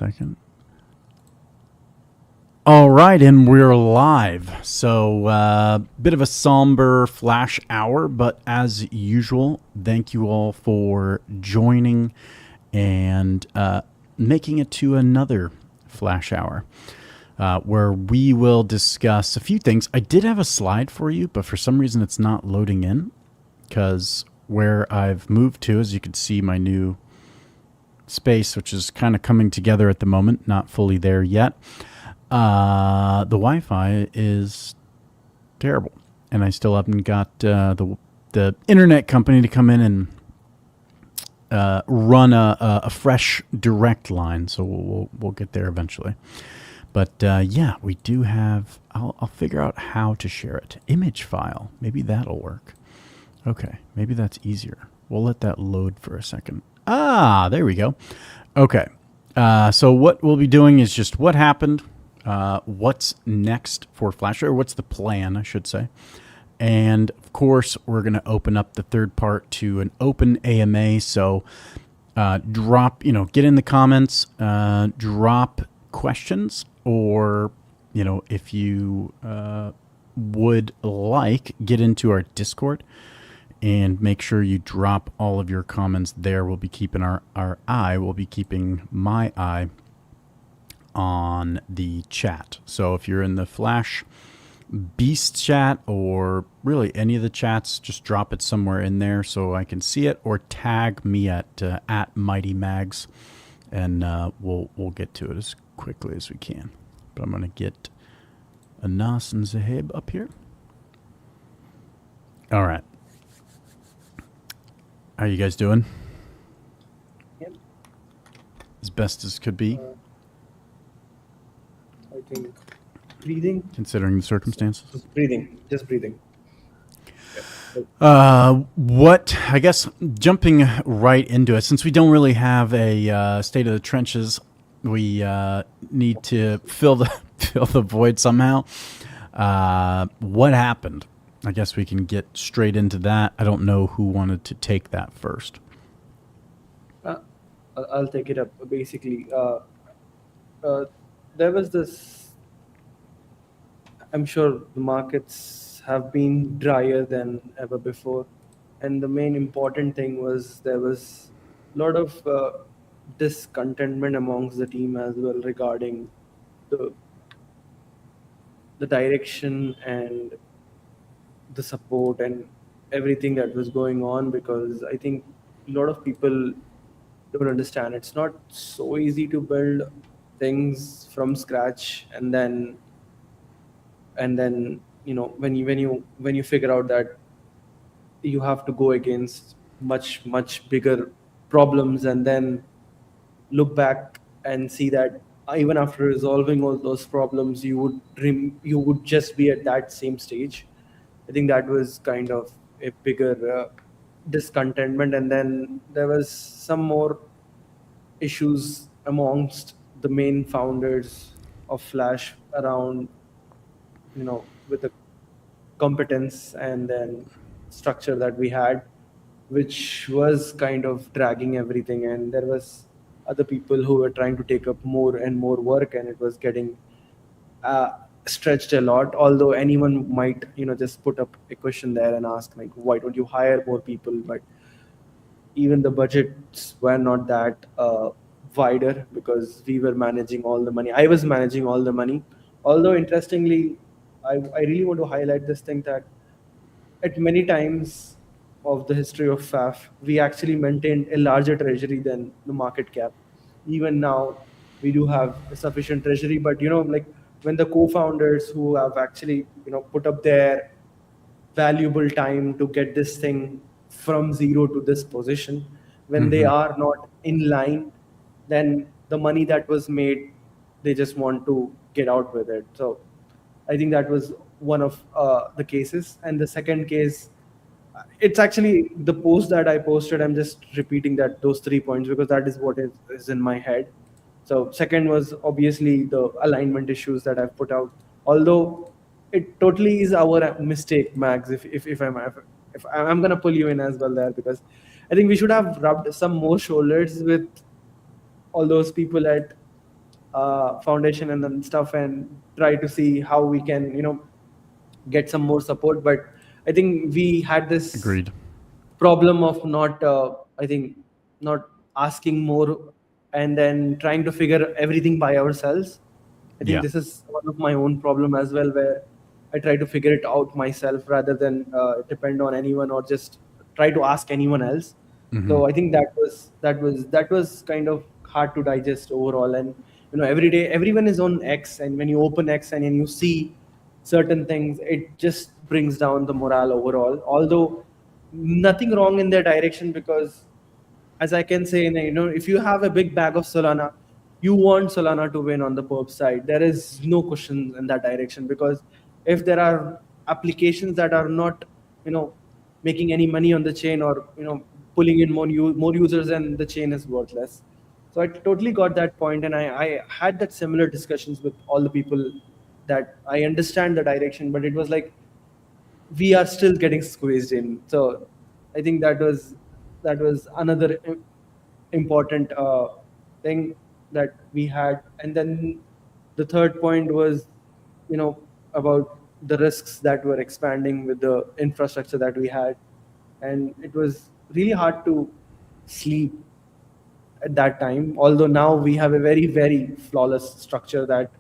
second. All right, and we're live. So, bit of a somber flash hour, but as usual, thank you all for joining and making it to another flash hour where we will discuss a few things. I did have a slide for you, but for some reason it's not loading in because where I've moved to, as you can see, my new space, which is kind of coming together at the moment, not fully there yet. The Wi-Fi is terrible, and I still haven't got the internet company to come in and run a fresh direct line. So we'll get there eventually. But yeah, we do have. I'll figure out how to share it. Image file, maybe that'll work. Okay, maybe that's easier. We'll let that load for a second. Ah, there we go. Okay, so what we'll be doing is just what happened. What's next for Flash, or what's the plan, I should say. And of course, we're going to open up the third part to an open AMA. So drop, get in the comments, drop questions, or, if you would like, get into our Discord and make sure you drop all of your comments there. We'll be keeping our eye, we'll be keeping my eye on the chat. So if you're in the Flash Beast chat or really any of the chats, just drop it somewhere in there so I can see it, or tag me at Mighty Mags, and we'll get to it as quickly as we can. But I'm gonna get Anas and Zahib up here. All right, how are you guys doing? Yep. As best as could be. I think breathing. Considering the circumstances. Just breathing. What, I guess, jumping right into it, since we don't really have a state of the trenches, we need to fill the void somehow. What happened? I guess we can get straight into that. I don't know who wanted to take that first. I'll take it up. Basically, there was this. I'm sure the markets have been drier than ever before, and the main important thing was there was a lot of discontentment amongst the team as well regarding the direction and the support and everything that was going on, because I think a lot of people don't understand it's not so easy to build things from scratch, and then when you figure out that you have to go against much bigger problems, and then look back and see that even after resolving all those problems you would just be at that same stage. I think that was kind of a bigger discontentment, and then there was some more issues amongst the main founders of Flash around, with the competence and then structure that we had, which was kind of dragging everything, and there was other people who were trying to take up more and more work, and it was getting stretched a lot. Although anyone might just put up a question there and ask, like, why don't you hire more people? But even the budgets were not that wider, because we were managing all the money. I was managing all the money. Although interestingly, I really want to highlight this thing that at many times of the history of FAF, we actually maintained a larger treasury than the market cap. Even now, we do have a sufficient treasury, but like when the co-founders who have actually put up their valuable time to get this thing from zero to this position, when they are not in line, then the money that was made, they just want to get out with it. So I think that was one of the cases. And the second case, it's actually the post that I posted. I'm just repeating those 3 points because that is what is in my head. So second was obviously the alignment issues that I've put out. Although it totally is our mistake, Max. If I'm gonna pull you in as well there, because I think we should have rubbed some more shoulders with all those people at foundation and then stuff, and try to see how we can, get some more support. But I think we had this Agreed. problem of not, I think, not asking more and then trying to figure everything by ourselves. I think Yeah. this is one of my own problem as well, where I try to figure it out myself rather than depend on anyone or just try to ask anyone else. So I think that was kind of hard to digest overall. And every day everyone is on X, and when you open X and then you see certain things, it just brings down the morale overall. Although nothing wrong in their direction, because as I can say, if you have a big bag of Solana, you want Solana to win on the perp side. There is no question in that direction, because if there are applications that are not, making any money on the chain, or pulling in more users, and the chain is worthless. So I totally got that point, and I had that similar discussions with all the people, that I understand the direction, but it was like we are still getting squeezed in. So I think that was another important thing that we had. And then the third point was, you know, about the risks that were expanding with the infrastructure that we had, and it was really hard to sleep at that time. Although now we have a very, very flawless structure that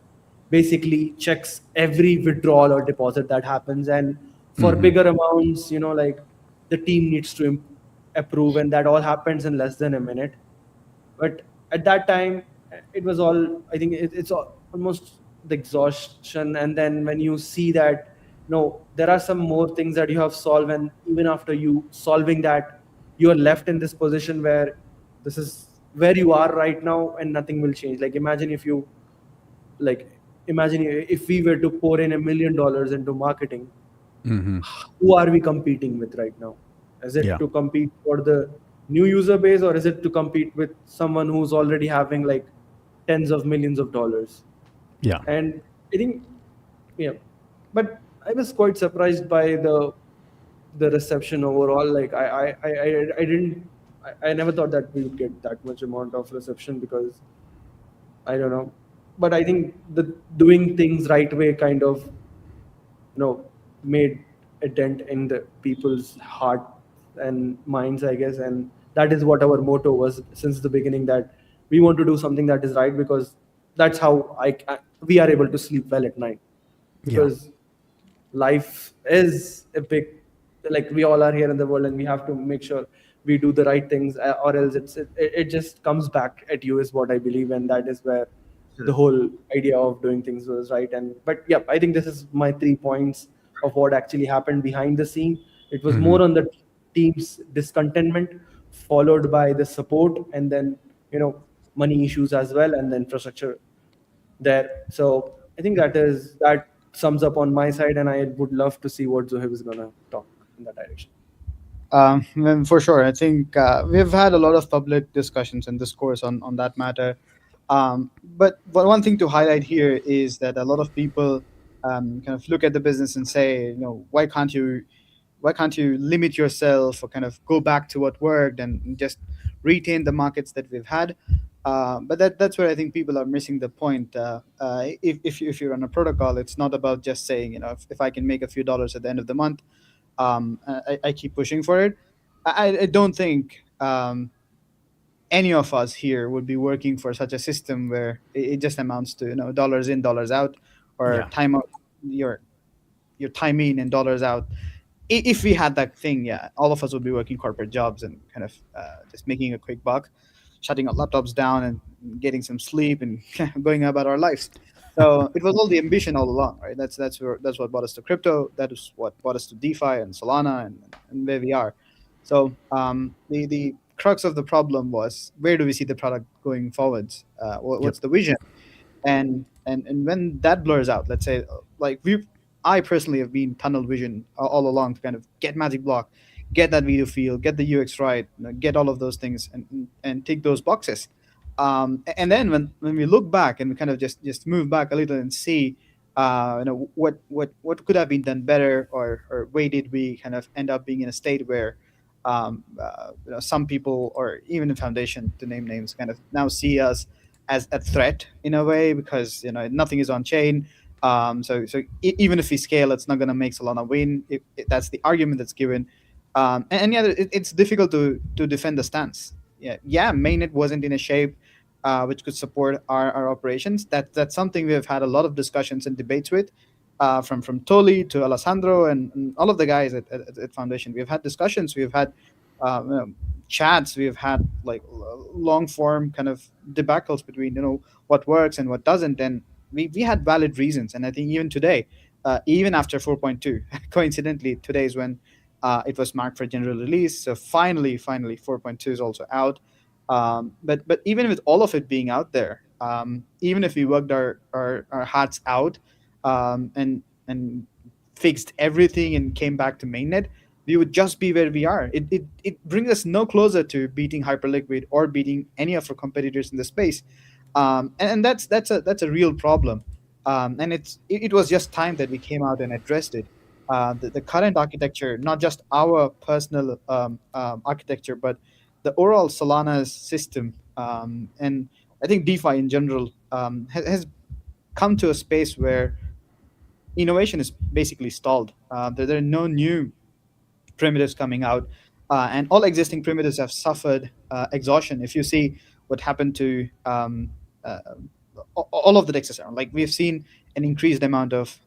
basically checks every withdrawal or deposit that happens. And for bigger amounts, like the team needs to approve, and that all happens in less than a minute. But at that time, it was all, I think almost the exhaustion. And then when you see that, no, there are some more things that you have solved, and even after you solving that, you are left in this position where this is where you are right now, and nothing will change. Like imagine if we were to pour in $1 million into marketing, who are we competing with right now? Is it Yeah. to compete for the new user base, or is it to compete with someone who's already having like tens of millions of dollars? Yeah. And I think, yeah, but I was quite surprised by the reception overall. Like I didn't, I never thought that we would get that much amount of reception, because I don't know, but I think the doing things right way kind of, made a dent in the people's heart and minds, I guess. And that is what our motto was since the beginning, that we want to do something that is right, because that's how we are able to sleep well at night. Yeah. Because life is a big, like, we all are here in the world, and we have to make sure we do the right things, or else it just comes back at you, is what I believe. And that is where the whole idea of doing things was right. And but yeah, I think this is my 3 points of what actually happened behind the scene. It was more on the team's discontentment, followed by the support, and then money issues as well, and the infrastructure there. So I think that sums up on my side, and I would love to see what Zohaib is gonna talk in that direction. And for sure, I think we've had a lot of public discussions and discourse on that matter. But one thing to highlight here is that a lot of people kind of look at the business and say, why can't you limit yourself or kind of go back to what worked and just retain the markets that we've had? But that's where I think people are missing the point. If you're on a protocol, it's not about just saying, if I can make a few dollars at the end of the month, I keep pushing for it. I don't think any of us here would be working for such a system where it just amounts to dollars in, dollars out, or Yeah. time out, your time in and dollars out. If we had that thing, yeah, all of us would be working corporate jobs and kind of just making a quick buck, shutting our laptops down and getting some sleep and going about our lives. So it was all the ambition all along, right? That's what brought us to crypto. That is what brought us to DeFi and Solana and where we are. So the crux of the problem was, where do we see the product going forwards? What's the vision? And when that blurs out, let's say, like I personally have been tunnel vision all along to kind of get Magic Block, get that video feel, get the UX right, get all of those things, and tick those boxes. And then when we look back and we kind of just move back a little and see, what could have been done better, or where did we kind of end up being in a state where some people, or even the foundation, to name names, kind of now see us as a threat in a way, because nothing is on chain. So even if we scale, it's not going to make Solana win. If that's the argument that's given. And yeah, it's difficult to defend the stance. Yeah, mainnet wasn't in a shape which could support our operations. That's something we have had a lot of discussions and debates with, from Toli to Alessandro and all of the guys at Foundation. We've had discussions. We've had chats. We've had like long form kind of debacles between what works and what doesn't, and we had valid reasons. And I think even today, even after 4.2, coincidentally, today is when it was marked for general release. So finally, 4.2 is also out. But even with all of it being out there, even if we worked our hearts out, and fixed everything and came back to mainnet, we would just be where we are. It brings us no closer to beating Hyperliquid or beating any of our competitors in the space, and that's a real problem. And it was just time that we came out and addressed it. The current architecture, not just our personal architecture, but the overall Solana's system, and I think DeFi in general, has come to a space where innovation is basically stalled. There are no new primitives coming out, and all existing primitives have suffered exhaustion. If you see what happened to all of the dexes around, like we've seen an increased amount of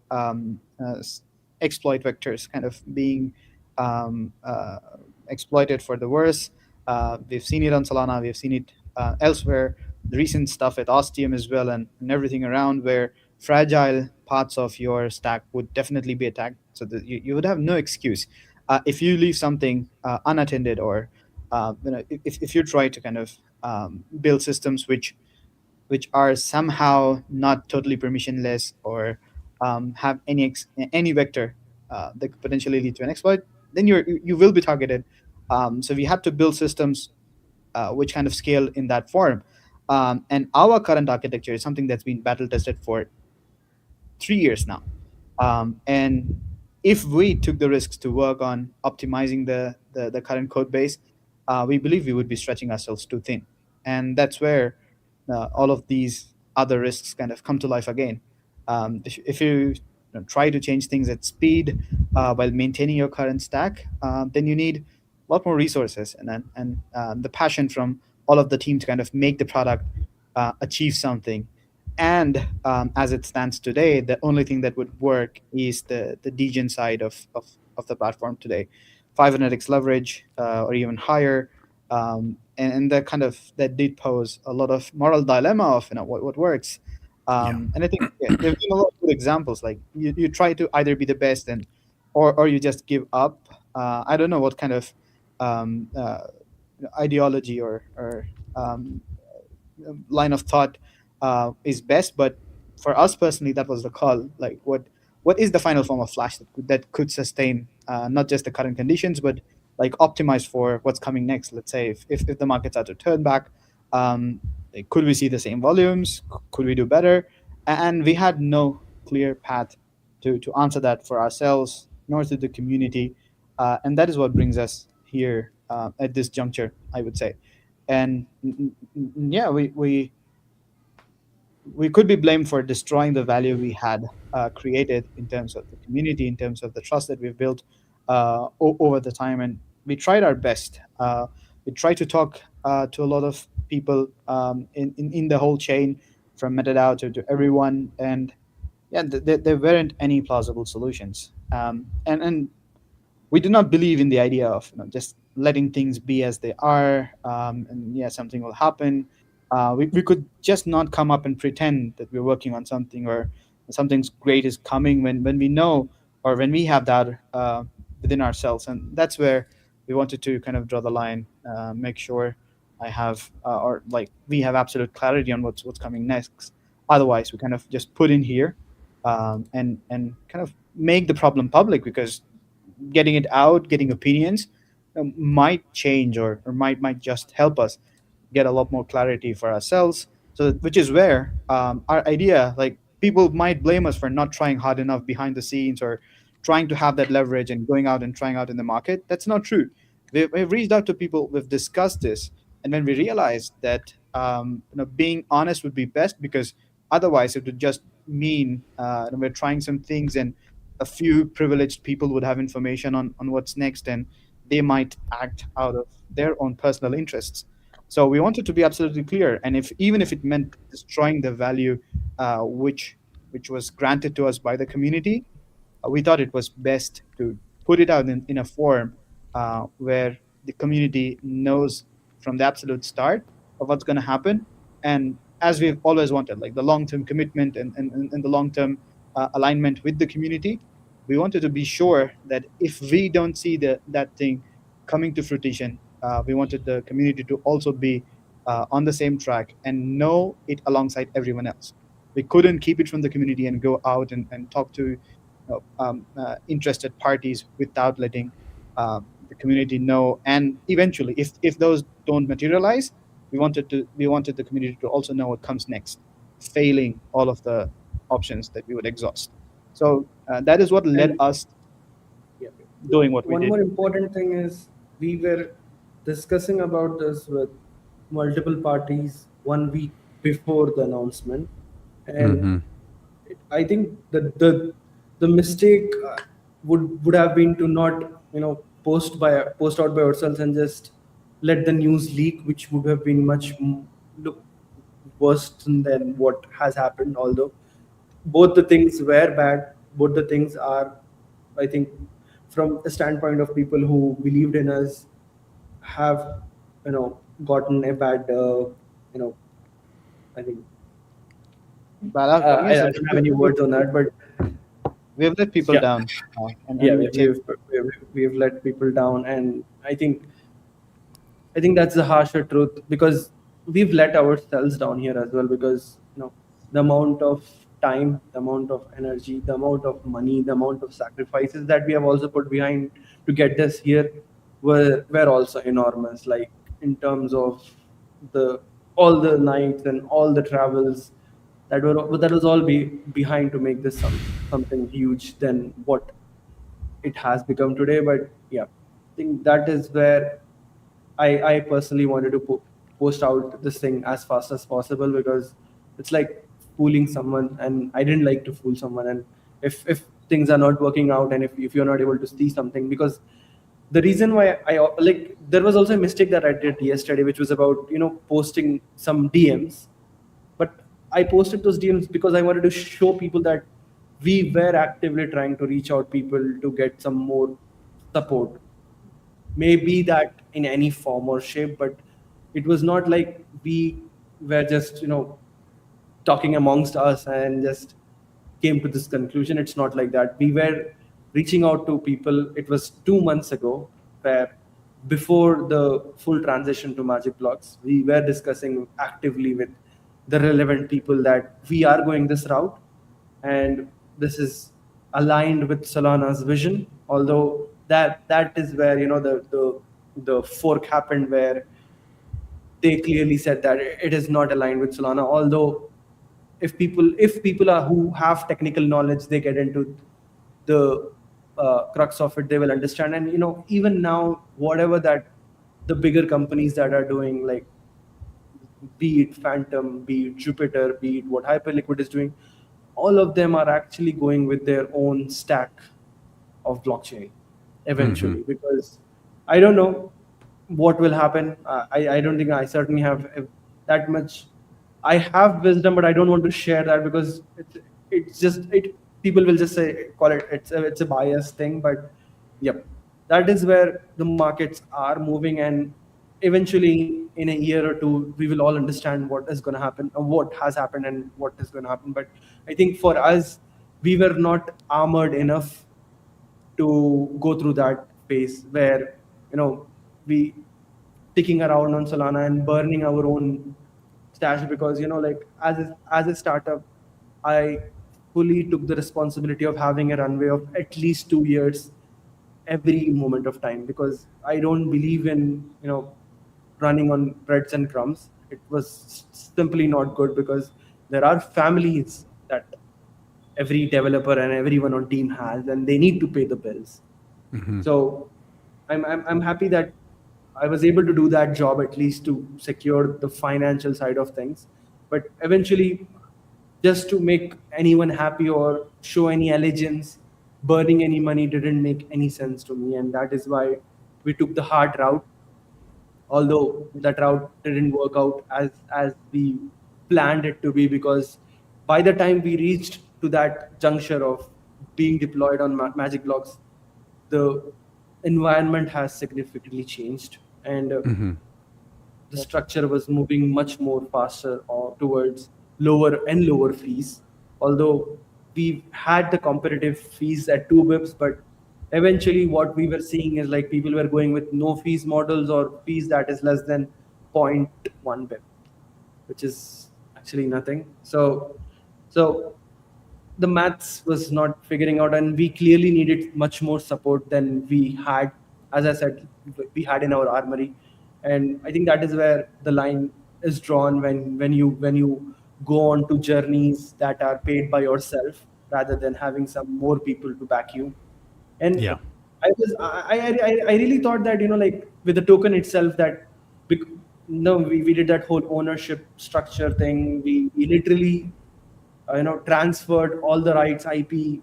exploit vectors kind of being exploited for the worse. We've seen it on Solana. We've seen it elsewhere. The recent stuff at Ostium as well, and everything around, where fragile parts of your stack would definitely be attacked. So that you would have no excuse if you leave something unattended, or if you try to kind of build systems which are somehow not totally permissionless, or have any vector that could potentially lead to an exploit, then you will be targeted. So we have to build systems which kind of scale in that form. And our current architecture is something that's been battle tested for 3 years now. And if we took the risks to work on optimizing the current code base, we believe we would be stretching ourselves too thin. And that's where all of these other risks kind of come to life again. If you try to change things at speed while maintaining your current stack, then you need a lot more resources, and the passion from all of the team to kind of make the product achieve something. And as it stands today, the only thing that would work is the degen side of the platform today, 500x leverage or even higher. And that did pose a lot of moral dilemma of what works. And I think there's been a lot of good examples. Like you try to either be the best, or you just give up. I don't know what kind of ideology or line of thought is best, but for us personally, that was the call. Like what is the final form of Flash that could sustain not just the current conditions, but like optimize for what's coming next? Let's say if the markets are to turn back, could we see the same volumes? Could we do better? And we had no clear path to answer that for ourselves, nor to the community. And that is what brings us here at this juncture, I would say. And yeah, we could be blamed for destroying the value we had created in terms of the community, in terms of the trust that we've built over the time. And we tried our best. We tried to talk to a lot of people in the whole chain, from MetaDAO to everyone. And yeah, there weren't any plausible solutions. And we do not believe in the idea of just letting things be as they are. And yeah, something will happen. We could just not come up and pretend that we're working on something, or something's great is coming, when we know, or when we have that within ourselves. And that's where we wanted to kind of draw the line, make sure I have or like we have absolute clarity on what's coming next. Otherwise, we kind of just put in here and kind of make the problem public, because getting it out, getting opinions might change, or might just help us get a lot more clarity for ourselves. So which is where our idea, like people might blame us for not trying hard enough behind the scenes, or trying to have that leverage and going out and trying out in the market. That's not true. We've reached out to people, we've discussed this, and when we realized that being honest would be best, because otherwise it would just mean we're trying some things and a few privileged people would have information on what's next, and they might act out of their own personal interests. So we wanted to be absolutely clear, and if even if it meant destroying the value which was granted to us by the community, we thought it was best to put it out in a form where the community knows from the absolute start of what's going to happen. And as we've always wanted, like the long-term commitment and the long-term alignment with the community, we wanted to be sure that if we don't see that thing coming to fruition, we wanted the community to also be on the same track and know it alongside everyone else. We couldn't keep it from the community and go out and talk to interested parties without letting the community know. And eventually, if those don't materialize, we wanted the community to also know what comes next, failing all of the options that we would exhaust. So that is what led And us yeah, doing what we one did. more important thing is we were discussing about this with multiple parties 1 week before the announcement, and I think the mistake would have been to not post out by ourselves and just let the news leak, which would have been much look worse than what has happened. Although both the things were bad, both the things are, I think, from the standpoint of people who believed in us, have gotten a bad I think Bad outcome. I Yes, don't have any words on that, but we have let people yeah, down, and yeah, we've taken we've let people down, and I think that's the harsher truth, because we've let ourselves down here as well, because the amount of time, the amount of energy, the amount of money, the amount of sacrifices that we have also put behind to get this here were also enormous. Like in terms of the all the nights and all the travels that was all behind to make this something huge than what it has become today. But yeah, I think that is where I personally wanted to post out this thing as fast as possible, because it's like fooling someone, and I didn't like to fool someone. And if things are not working out, and if you're not able to see something, because the reason why like there was also a mistake that I did yesterday, which was about posting some DMs, but I posted those DMs because I wanted to show people that we were actively trying to reach out people to get some more support, maybe that in any form or shape. But it was not like we were just talking amongst us and just came to this conclusion. It's not like that. We were reaching out to people. It was 2 months ago, where before the full transition to Magic Blocks, we were discussing actively with the relevant people that we are going this route, and this is aligned with Solana's vision. Although that is where the fork happened, where they clearly said that it is not aligned with Solana. Although if people are who have technical knowledge, they get into the crux of it, they will understand. And even now, whatever that the bigger companies that are doing, like be it Phantom, be it Jupiter, be it what Hyperliquid is doing, all of them are actually going with their own stack of blockchain eventually. Because I don't know what will happen. I don't think I certainly have that much. I have wisdom, but I don't want to share that, because it's just people will just say, call it, it's a bias thing. But yep, that is where the markets are moving, and eventually in a year or two we will all understand what is going to happen, or what has happened and what is going to happen. But I think for us, we were not armored enough to go through that phase where we ticking around on Solana and burning our own stash. Because like as a startup, I fully took the responsibility of having a runway of at least 2 years every moment of time, because I don't believe in running on breads and crumbs. It was simply not good, because there are families that every developer and everyone on team has, and they need to pay the bills. So I'm happy that I was able to do that job at least to secure the financial side of things. But eventually, just to make anyone happy or show any allegiance, burning any money didn't make any sense to me, and that is why we took the hard route, although that route didn't work out as we planned it to be, because by the time we reached to that juncture of being deployed on Magic Blocks, the environment has significantly changed, and the structure was moving much more faster towards lower and lower fees. Although we had the competitive fees at 2 bips, but eventually what we were seeing is like people were going with no fees models or fees that is less than 0.1 bip, which is actually nothing. So the maths was not figuring out, and we clearly needed much more support than we had, as I said, we had in our armory. And I think that is where the line is drawn when you go on to journeys that are paid by yourself rather than having some more people to back you. And Yeah. I really thought that, like with the token itself, that bec- no, we did that whole ownership structure thing. We literally transferred all the rights IP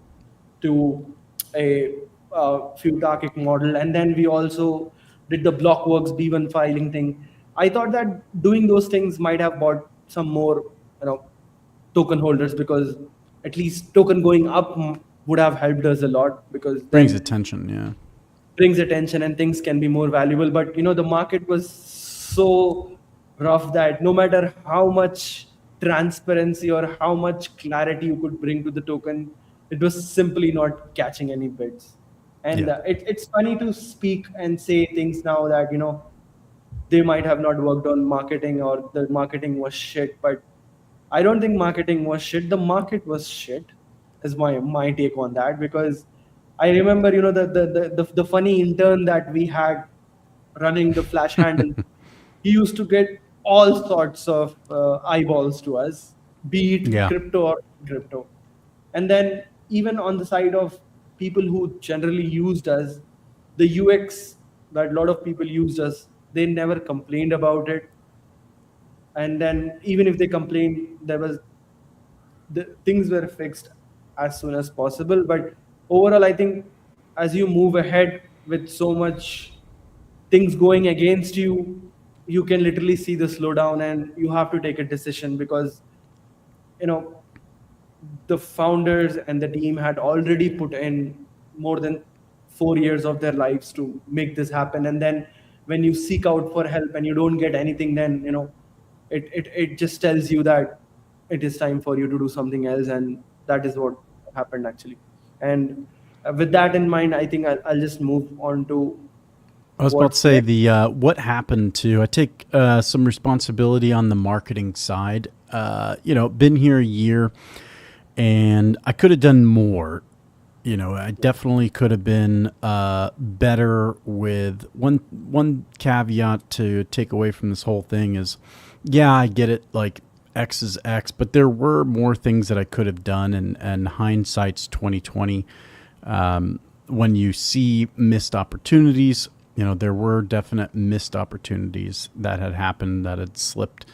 to a Futarchic model, and then we also did the Blockworks B1 filing thing. I thought that doing those things might have bought some more token holders, because at least token going up would have helped us a lot, because Brings then attention. Yeah. brings attention and things can be more valuable. But the market was so rough that no matter how much transparency or how much clarity you could bring to the token, it was simply not catching any bids. And Yeah. it's funny to speak and say things now that they might have not worked on marketing or the marketing was shit. But I don't think marketing was shit. The market was shit, is my take on that. Because I remember, the funny intern that we had running the Flash handle. He used to get all sorts of eyeballs to us, be it Yeah. crypto or crypto. And then even on the side of people who generally used us, the UX that a lot of people used us, they never complained about it. And then even if they complained, there was the things were fixed as soon as possible. But overall, I think as you move ahead with so much things going against you, you can literally see the slowdown, and you have to take a decision, because you know the founders and the team had already put in more than 4 years of their lives to make this happen. And then when you seek out for help and you don't get anything, then it just tells you that it is time for you to do something else. And that is what happened actually. And with that in mind, I think I'll just move on to I was about to what's say next. what happened to. I take some responsibility on the marketing side. Been here a year, and I could have done more. I definitely could have been better. With one caveat to take away from this whole thing is, yeah, I get it. Like X is X, but there were more things that I could have done, and hindsight's 2020. When you see missed opportunities, there were definite missed opportunities that had happened that had slipped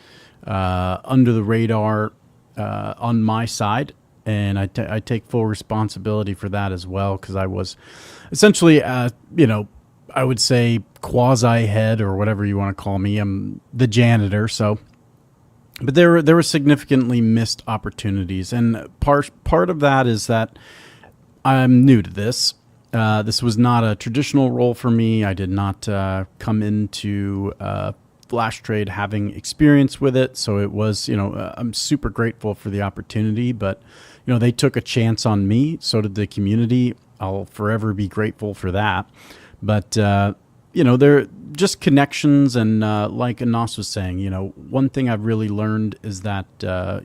under the radar on my side. And I take full responsibility for that as well, because I was essentially, I would say quasi head or whatever you want to call me. I'm the janitor. So, but there were significantly missed opportunities. And part of that is that I'm new to this. This was not a traditional role for me. I did not come into Flash Trade having experience with it. So it was, I'm super grateful for the opportunity, but, they took a chance on me. So did the community. I'll forever be grateful for that. But, they're just connections. And like Anas was saying, one thing I've really learned is that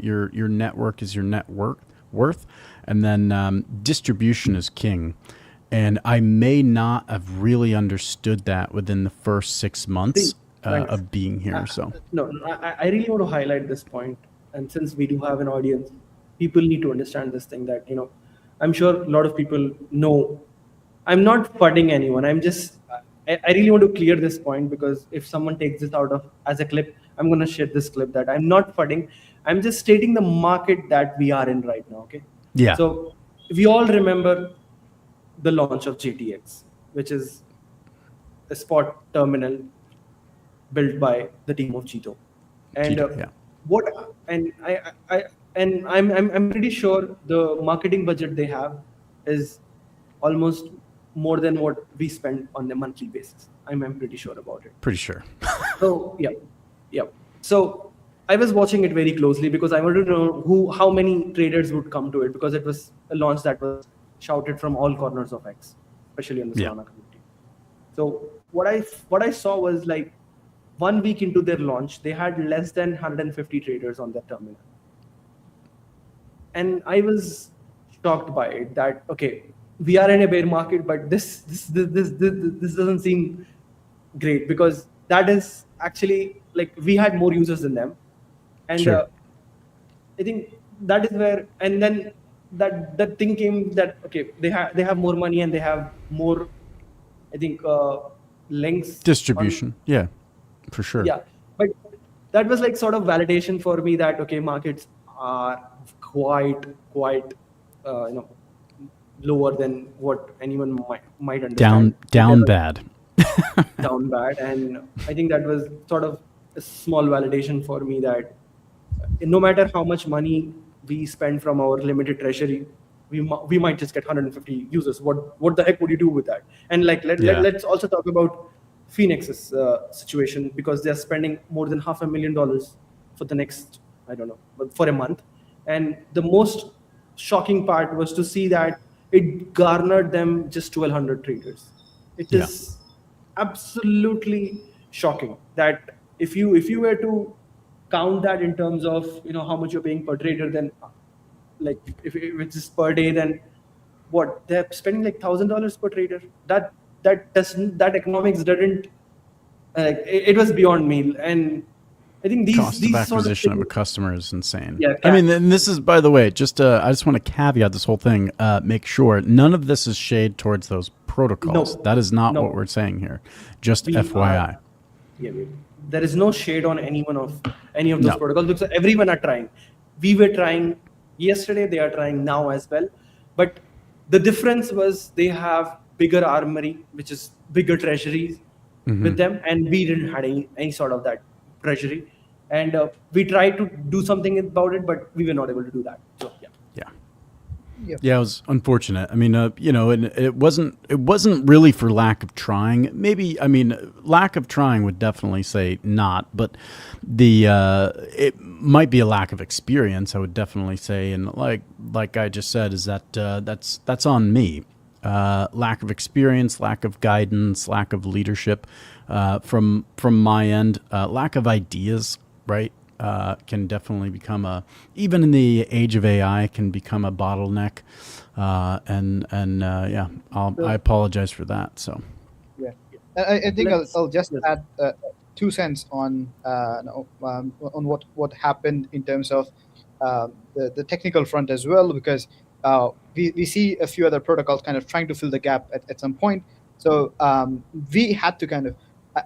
your network is your net worth. And then distribution is king. And I may not have really understood that within the first 6 months See, thanks. of being here. So, No, I really want to highlight this point. And since we do have an audience, people need to understand this thing that, I'm sure a lot of people know. I'm not fudding anyone. I'm just I really want to clear this point, because if someone takes this out of as a clip, I'm going to share this clip that I'm not fudding. I'm just stating the market that we are in right now. Okay. Yeah. So we all remember the launch of JTX, which is a spot terminal built by the team of Cheeto. And Cheeto, yeah. what and I and I'm pretty sure the marketing budget they have is almost more than what we spend on a monthly basis. I'm pretty sure about it. Pretty sure. So yeah. So I was watching it very closely because I wanted to know how many traders would come to it, because it was a launch that was shouted from all corners of X, especially in the Yeah. Solana community. So what I saw was like 1 week into their launch, they had less than 150 traders on their terminal, and I was shocked by it. That okay, we are in a bear market, but this doesn't seem great, because that is actually like we had more users than them, and Sure. I think that is where, and then that thing came that okay, they have more money and they have more, I think, links on- Distribution. Yeah, for sure. yeah, but that was like sort of validation for me that okay, markets are quite lower than what anyone might understand. Down bad. Down bad, and I think that was sort of a small validation for me that no matter how much money we spend from our limited treasury, we might just get 150 users. What the heck would you do with that? And like let's also talk about Phoenix's situation, because they're spending more than $500,000 for the next, I don't know, but for a month. And the most shocking part was to see that it garnered them just 1,200 traders. It Yeah. is absolutely shocking that if you were to count that in terms of how much you're paying per trader, then like if it's just per day, then what they're spending like $1,000 per trader. That economics didn't it was beyond me. And I think Cost these of sort of acquisition of a things, customer is insane. Yeah, I mean, and this is, by the way, just I just want to caveat this whole thing. Make sure none of this is shade towards those protocols. No. That is not No. what we're saying here. Just We FYI. there is no shade on any of those No. protocols, because everyone are trying. We were trying yesterday, they are trying now as well, but the difference was they have bigger armory, which is bigger treasuries with them, and we didn't had any sort of that treasury, and we tried to do something about it, but we were not able to do that. So yeah. Yeah. Yep. Yeah, it was unfortunate. I mean, and it wasn't really for lack of trying. Maybe, I mean, lack of trying would definitely say not, but it might be a lack of experience. I would definitely say, and like I just said, is that that's on me. Lack of experience, lack of guidance, lack of leadership from my end, lack of ideas, right? Can definitely become even in the age of AI, can become a bottleneck. Yeah, I apologize for that. So Yeah, I think Let's- I'll just yes. add 2 cents on on what happened in terms of the technical front as well, because we see a few other protocols kind of trying to fill the gap at some point. So we had to kind of,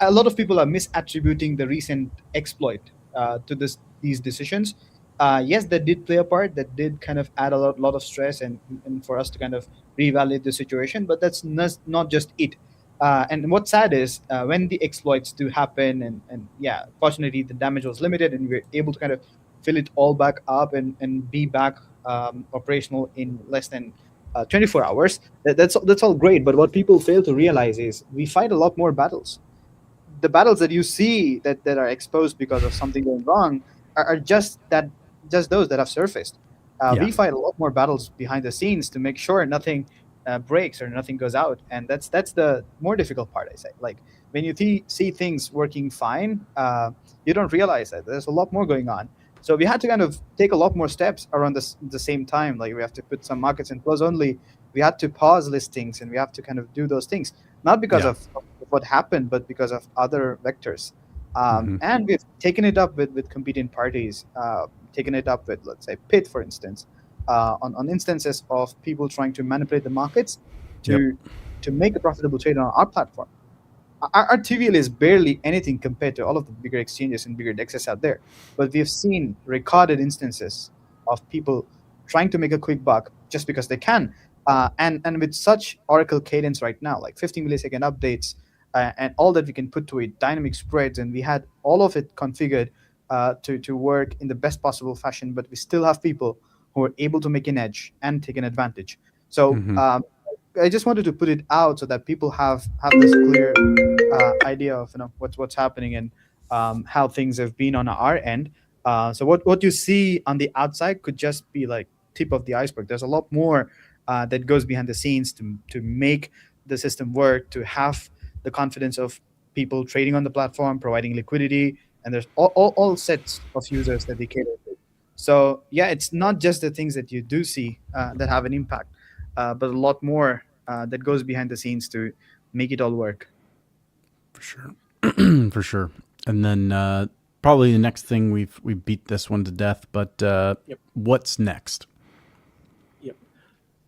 a lot of people are misattributing the recent exploit to these decisions. Yes, that did play a part. That did kind of add a lot of stress and for us to kind of reevaluate the situation. But that's not just it. And what's sad is when the exploits do happen, and yeah, fortunately the damage was limited, and we were able to kind of fill it all back up and be back operational in less than 24 hours. That's all great. But what people fail to realize is we fight a lot more battles. The battles that you see that are exposed because of something going wrong are just those that have surfaced. Yeah. We fight a lot more battles behind the scenes to make sure nothing breaks or nothing goes out, and that's the more difficult part. I say, like when you see things working fine, you don't realize that there's a lot more going on. So we had to kind of take a lot more steps around the same time. Like we have to put some markets in close only. We had to pause listings, and we have to kind of do those things, not because Yeah. of what happened, but because of other vectors. Mhm. And we've taken it up with competing parties, taken it up with, let's say, PIT, for instance, on instances of people trying to manipulate the markets to make a profitable trade on our platform. our TVL is barely anything compared to all of the bigger exchanges and bigger dexes out there. But we've seen recorded instances of people trying to make a quick buck just because they can. And with such Oracle cadence right now, like 50 millisecond updates, and all that we can put to it, dynamic spreads, and we had all of it configured to work in the best possible fashion, but we still have people who are able to make an edge and take an advantage. So I just wanted to put it out so that people have this clear idea of what's happening and how things have been on our end. So what you see on the outside could just be like tip of the iceberg. There's a lot more that goes behind the scenes to make the system work, to have the confidence of people trading on the platform, providing liquidity, and there's all sets of users that they cater to. So yeah, it's not just the things that you do see that have an impact, but a lot more that goes behind the scenes to make it all work. For sure. For sure. And then probably the next thing we beat this one to death, but Yep. what's next? Yep.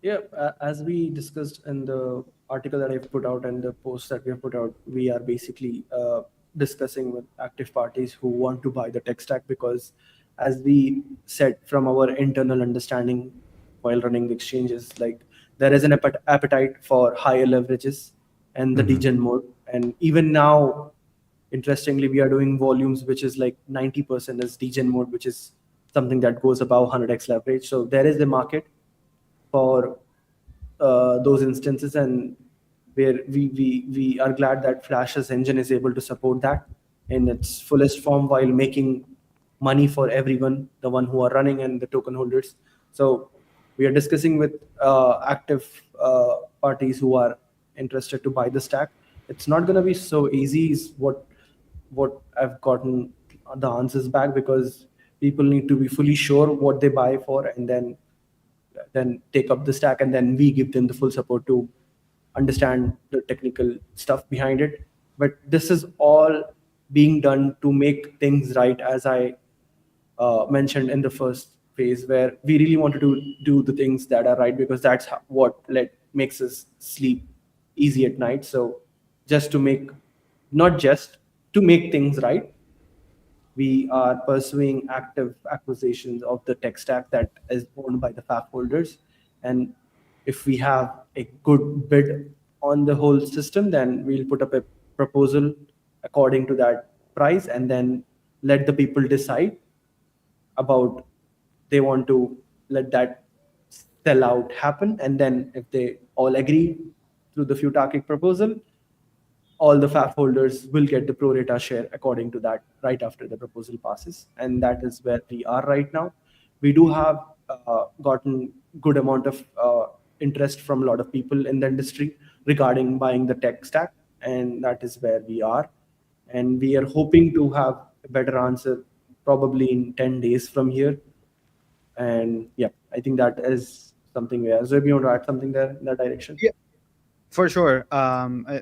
Yeah, as we discussed in the article that I've put out and the post that we have put out, we are basically discussing with active parties who want to buy the tech stack because, as we said from our internal understanding while running the exchanges, like there is an appetite for higher leverages and the degen mode. And even now, interestingly, we are doing volumes which is like 90% is degen mode, which is something that goes above 100x leverage. So there is a market for those instances, and where we are glad that Flash's engine is able to support that in its fullest form while making money for everyone, the one who are running and the token holders. So we are discussing with active parties who are interested to buy the stack. It's not going to be so easy is what I've gotten the answers back, because people need to be fully sure what they buy for, and then take up the stack, and then we give them the full support to understand the technical stuff behind it. But this is all being done to make things right, as I mentioned in the first phase, where we really wanted to do the things that are right, because that's what makes us sleep easy at night. So just to make, not just to make things right, we are pursuing active acquisitions of the tech stack that is owned by the FAF holders. And if we have a good bid on the whole system, then we'll put up a proposal according to that price, and then let the people decide about they want to let that sellout happen. And then if they all agree through the Futarchic proposal, all the FAF holders will get the pro rata share according to that right after the proposal passes. And that is where we are right now. We do have gotten good amount of interest from a lot of people in the industry regarding buying the tech stack, and that is where we are. And we are hoping to have a better answer probably in 10 days from here. And yeah, I think that is something where, so if you want to add something there in that direction. Yeah. For sure.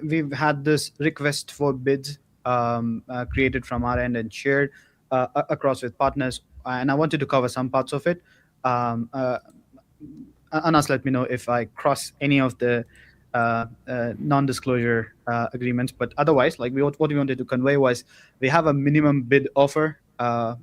We've had this request for bids created from our end and shared across with partners. And I wanted to cover some parts of it. Anas, let me know if I cross any of the non-disclosure agreements. But otherwise, like what we wanted to convey was we have a minimum bid offer. I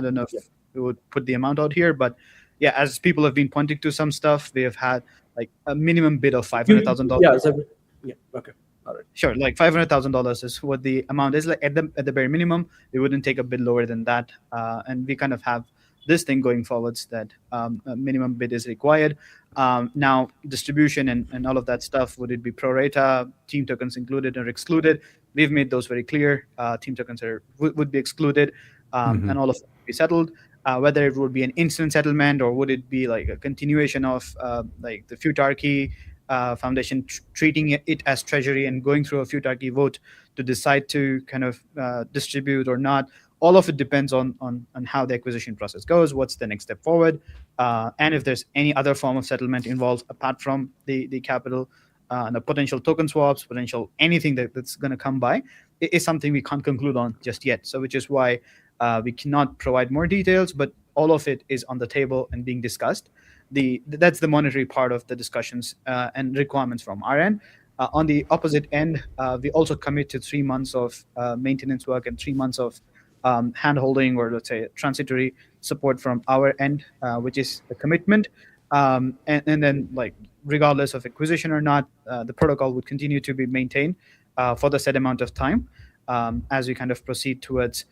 don't know if we would put the amount out here, but yeah, as people have been pointing to some stuff, we have had like a minimum bid of $500,000. Yeah. So, yeah. Okay. All right. Sure, like $500,000 is what the amount is. Like at the bare minimum, we wouldn't take a bid lower than that, and we kind of have this thing going forwards that a minimum bid is required. Now, distribution and all of that stuff, would it be pro rata, team tokens included or excluded? We've made those very clear. Team tokens would be excluded, and all of them would be settled. Whether it would be an instant settlement or would it be like a continuation of like the Futarchy Foundation treating it as treasury and going through a Futarchy vote to decide to kind of distribute or not. All of it depends on how the acquisition process goes, what's the next step forward, and if there's any other form of settlement involved apart from the capital, and the potential token swaps, potential anything that's going to come by, is something we can't conclude on just yet. So which is why we cannot provide more details, but all of it is on the table and being discussed. That's the monetary part of the discussions and requirements from our end. On the opposite end, we also commit to 3 months of maintenance work and 3 months of hand-holding, or let's say transitory support from our end, which is the commitment. And then, like, regardless of acquisition or not, the protocol would continue to be maintained for the set amount of time, as we kind of proceed towards,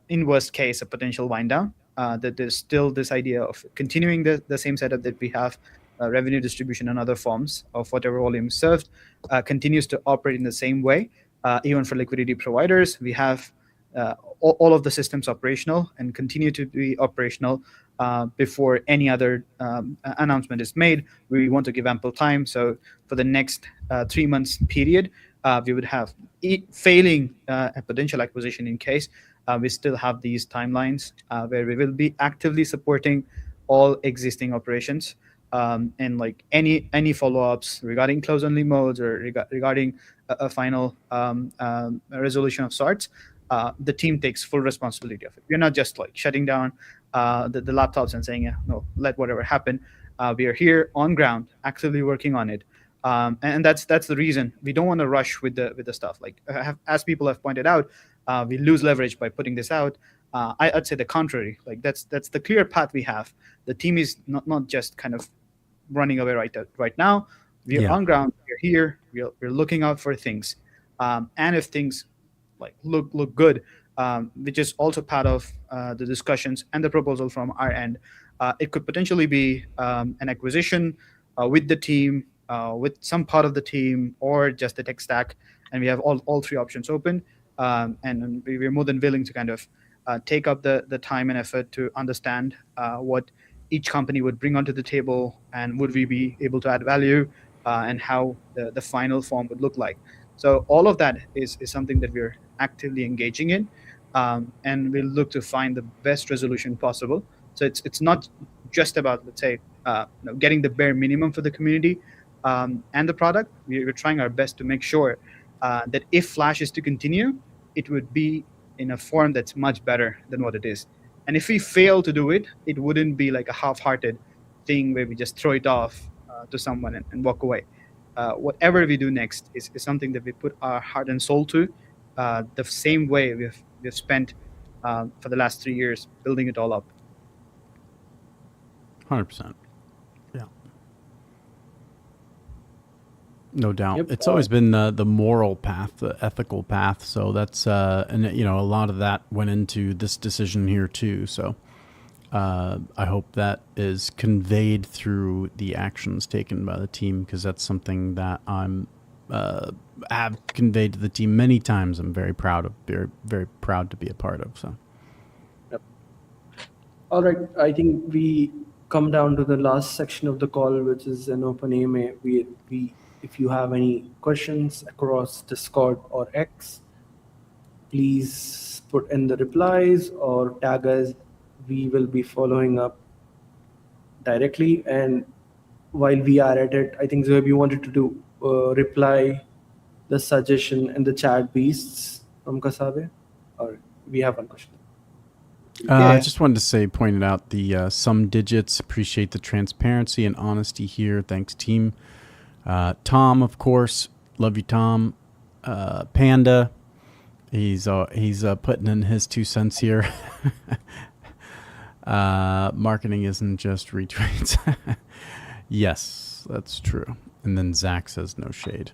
in worst case, a potential wind down. That there's still this idea of continuing the same setup that we have. Revenue distribution and other forms of whatever volume served continues to operate in the same way. Even for liquidity providers, we have all of the systems operational and continue to be operational before any other announcement is made. We want to give ample time. So for the next 3 months period, we would have, failing a potential acquisition in case, we still have these timelines where we will be actively supporting all existing operations. And like any follow-ups regarding close-only modes or regarding a final resolution of sorts, the team takes full responsibility of it. We're not just like shutting down the laptops and saying, yeah, no, let whatever happen. We are here on ground, actively working on it. And that's the reason we don't want to rush with the stuff. Like, as people have pointed out, we lose leverage by putting this out. I'd say the contrary. Like, that's the clear path we have. The team is not just kind of running away right now. We're Yeah. on ground. We're here. We're looking out for things. And if things like look good, which is also part of the discussions and the proposal from our end, it could potentially be an acquisition with the team, with some part of the team, or just the tech stack. And we have all three options open. And we're more than willing to kind of take up the time and effort to understand what each company would bring onto the table, and would we be able to add value, and how the final form would look like. So all of that is something that we're actively engaging in, and we'll look to find the best resolution possible. So it's not just about, let's say, getting the bare minimum for the community and the product. We're trying our best to make sure that if Flash is to continue, it would be in a form that's much better than what it is. And if we fail to do it, it wouldn't be like a half-hearted thing where we just throw it off to someone and walk away. Whatever we do next is something that we put our heart and soul to, the same way we've spent for the last 3 years building it all up. 100%. Yeah. No doubt. Yep. It's always been the moral path, the ethical path. So that's, and a lot of that went into this decision here too. So I hope that is conveyed through the actions taken by the team, because that's something that have conveyed to the team many times. I'm very proud to be a part of. So. All right, I think we come down to the last section of the call, which is an open AMA. If you have any questions across Discord or X, please put in the replies or tag us. We will be following up directly. And while we are at it, I think Zoeb, you wanted to do reply the suggestion in the chat beasts from Kasabe, or we have one question. I just wanted to pointed out the sum digits. Appreciate the transparency and honesty here. Thanks, team. Tom, of course, love you, Tom. Panda, he's putting in his 2 cents here. Marketing isn't just retweets. Yes, that's true. And then Zach says no shade.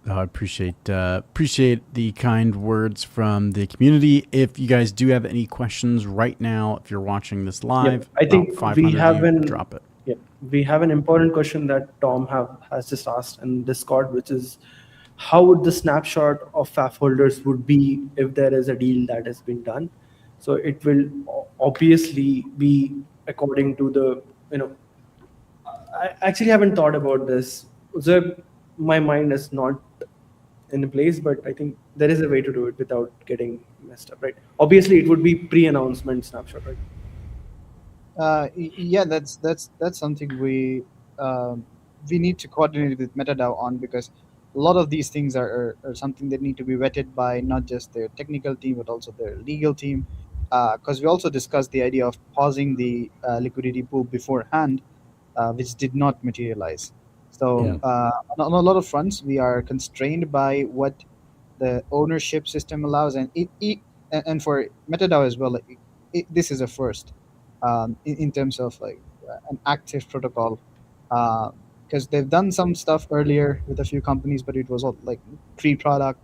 I appreciate the kind words from the community. If you guys do have any questions right now, if you're watching this live, I think we have drop it. Yeah, we have an important question that Tom has just asked in Discord, which is, how would the snapshot of FAF holders would be if there is a deal that has been done? So it will obviously be according to the, I actually haven't thought about this. So my mind is not in a place, but I think there is a way to do it without getting messed up, right? Obviously, it would be pre-announcement snapshot, right? Yeah, that's something we need to coordinate with MetaDAO on, because a lot of these things are something that need to be vetted by not just their technical team but also their legal team. Because we also discussed the idea of pausing the liquidity pool beforehand, which did not materialize. So Yeah. on a lot of fronts, we are constrained by what the ownership system allows, and and for MetaDAO as well, like, this is a first in terms of like an active protocol, because they've done some stuff earlier with a few companies, but it was all like pre-product.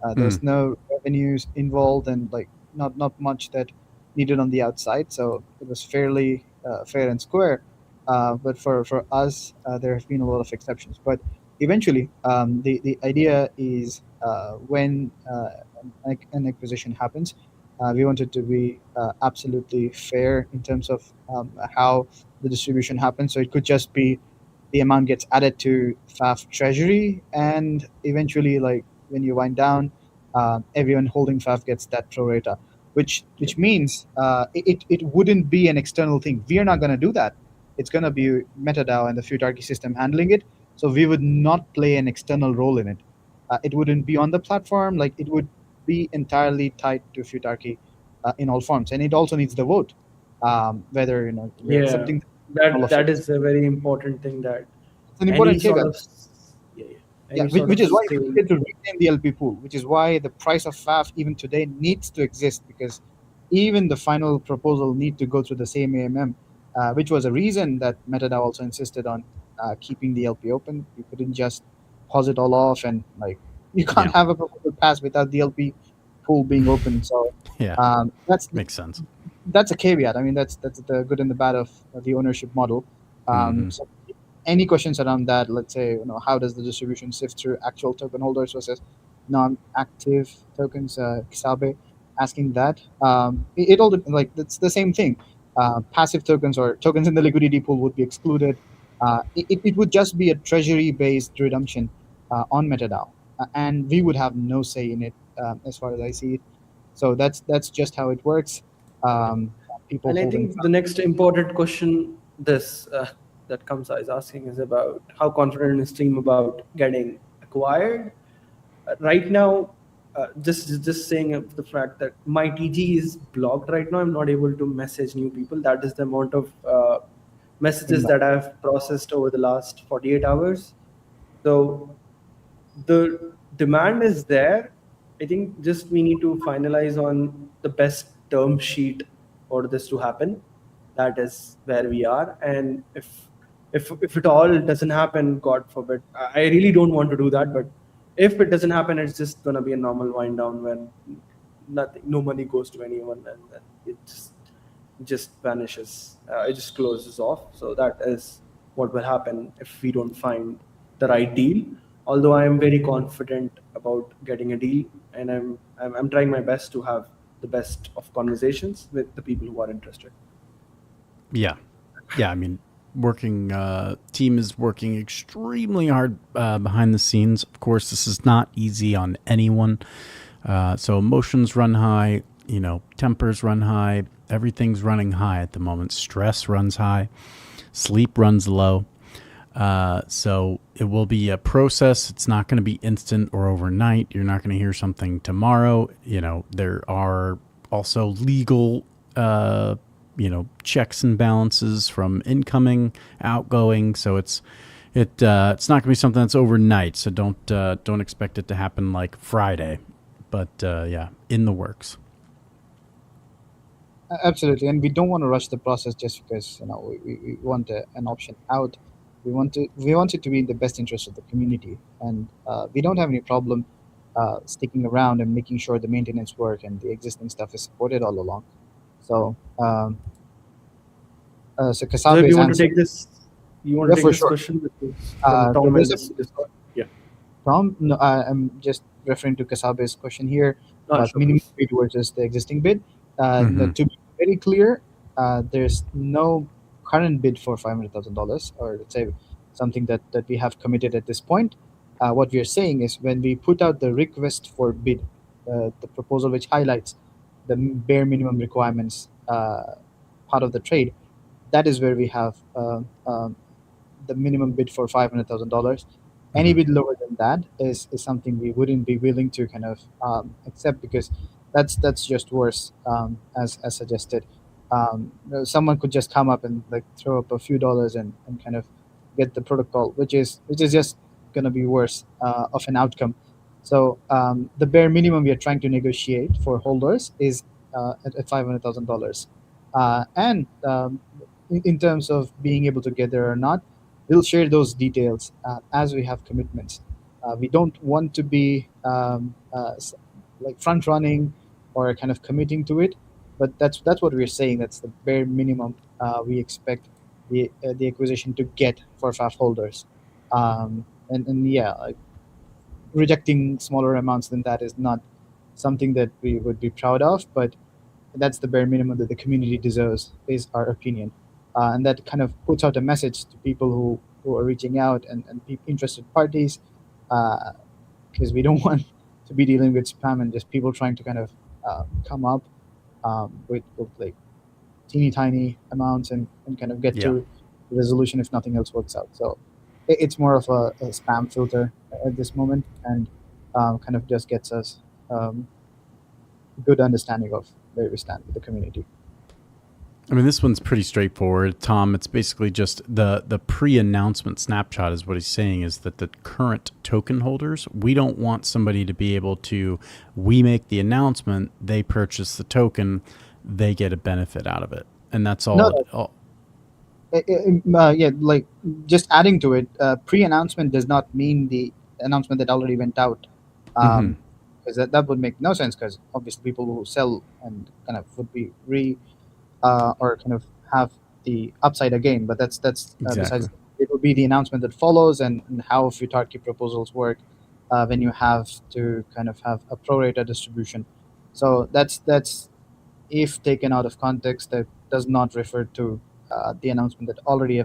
Mm. There's no revenues involved, and like not much that needed on the outside, so it was fairly fair and square. But for us, there have been a lot of exceptions. But eventually, the idea is when an acquisition happens, we want it to be absolutely fair in terms of how the distribution happens. So it could just be the amount gets added to FAF treasury, and eventually, like when you wind down, everyone holding FAF gets that pro rata, which means it wouldn't be an external thing. We are not going to do that. It's going to be MetaDAO and the Futarki system handling it. So we would not play an external role in it. It wouldn't be on the platform. Like it would be entirely tied to Futarki in all forms, and it also needs the vote. Whether we're Yeah, accepting all of that it. is a very important thing, that It's an any important sort caveat. of yeah, yeah, Yeah, any sort which of is why we sale. needed to retain the LP pool, which is why the price of FAF even today needs to exist, because even the final proposal need to go through the same AMM, which was a reason that MetaDAO also insisted on keeping the LP open. You couldn't just pause it all off, and like you can't Yeah. have a proposal pass without the LP pool being open. So Yeah. Makes sense. that's a caveat. I mean, that's the good and the bad of the ownership model. Mhm. So any questions around that? Let's say, how does the distribution sift through actual token holders versus non-active tokens? Kisabe asking that. It all like it's the same thing. Passive tokens or tokens in the liquidity pool would be excluded. It would just be a treasury-based redemption on MetaDAO, and we would have no say in it, as far as I see it. So that's just how it works. People And I holding. think the next important question this that Kamsa is asking is about how confident is team about getting acquired. Right now, just saying of the fact that my TG is blocked right now. I'm not able to message new people. That is the amount of messages that I've processed over the last 48 hours. So the demand is there. I think just we need to finalize on the best term sheet for this to happen. That is where we are. And if it all doesn't happen, God forbid, I really don't want to do that. But if it doesn't happen, it's just gonna be a normal wind down when nothing, no money goes to anyone, and then it just vanishes. It just closes off. So that is what will happen if we don't find the right deal. Although I am very confident about getting a deal, and I'm trying my best to have the best of conversations with the people who are interested. Yeah. Yeah. I mean, team is working extremely hard behind the scenes. Of course, this is not easy on anyone. So emotions run high, tempers run high. Everything's running high at the moment. Stress runs high. Sleep runs low. So it will be a process. It's not going to be instant or overnight. You're not going to hear something tomorrow. There are also legal, checks and balances from incoming, outgoing. So it's not going to be something that's overnight. So don't expect it to happen like Friday, but yeah, in the works. Absolutely, and we don't want to rush the process just because we want an option out. We want it to be in the best interest of the community, and we don't have any problem sticking around and making sure the maintenance work and the existing stuff is supported all along. So, so So if Kasabe's you want to answer. take this, Yeah, for sure. question from Tom there's in a- this Discord. Yeah. Tom, no, I'm just referring to Kasabe's question here about Sure, minimum please. bid versus the existing bid. Mhm. To be very clear, there's no current bid for $500,000, or let's say something that we have committed at this point. What we are saying is when we put out the request for bid, the proposal which highlights the bare minimum requirements part of the trade, that is where we have the minimum bid for $500,000. Any Mhm. bid lower than that is something we wouldn't be willing to kind of accept, because that's just worse, as suggested. Someone could just come up and like throw up a few dollars and kind of get the protocol, which is just going to be worse of an outcome. So the bare minimum we are trying to negotiate for holders is at $500,000, and in terms of being able to get there or not, we'll share those details as we have commitments. We don't want to be like front running or kind of committing to it, but that's what we're saying. That's the bare minimum we expect the acquisition to get for FAF holders. And yeah, like, rejecting smaller amounts than that is not something that we would be proud of, but that's the bare minimum that the community deserves, is our opinion. And that kind of puts out a message to people who are reaching out and interested parties, because we don't want to be dealing with spam and just people trying to kind of come up with like teeny tiny amounts and kind of get Yeah. to the resolution if nothing else works out. So it's more of a spam filter at this moment, and kind of just gets us good understanding of where we stand with the community. I mean, this one's pretty straightforward, Tom. It's basically just the pre-announcement snapshot is what he's saying, is that the current token holders, we don't want somebody to be able to, we make the announcement, they purchase the token, they get a benefit out of it. And that's all. No, yeah, like just adding to it, pre-announcement does not mean the announcement that already went out, because that would make no sense, because obviously people who sell and kind of would be or kind of have the upside again. But that's Exactly. besides. It will be the announcement that follows, and how Futarki proposals work when you have to kind of have a pro rata distribution. So that's if taken out of context, that does not refer to the announcement that already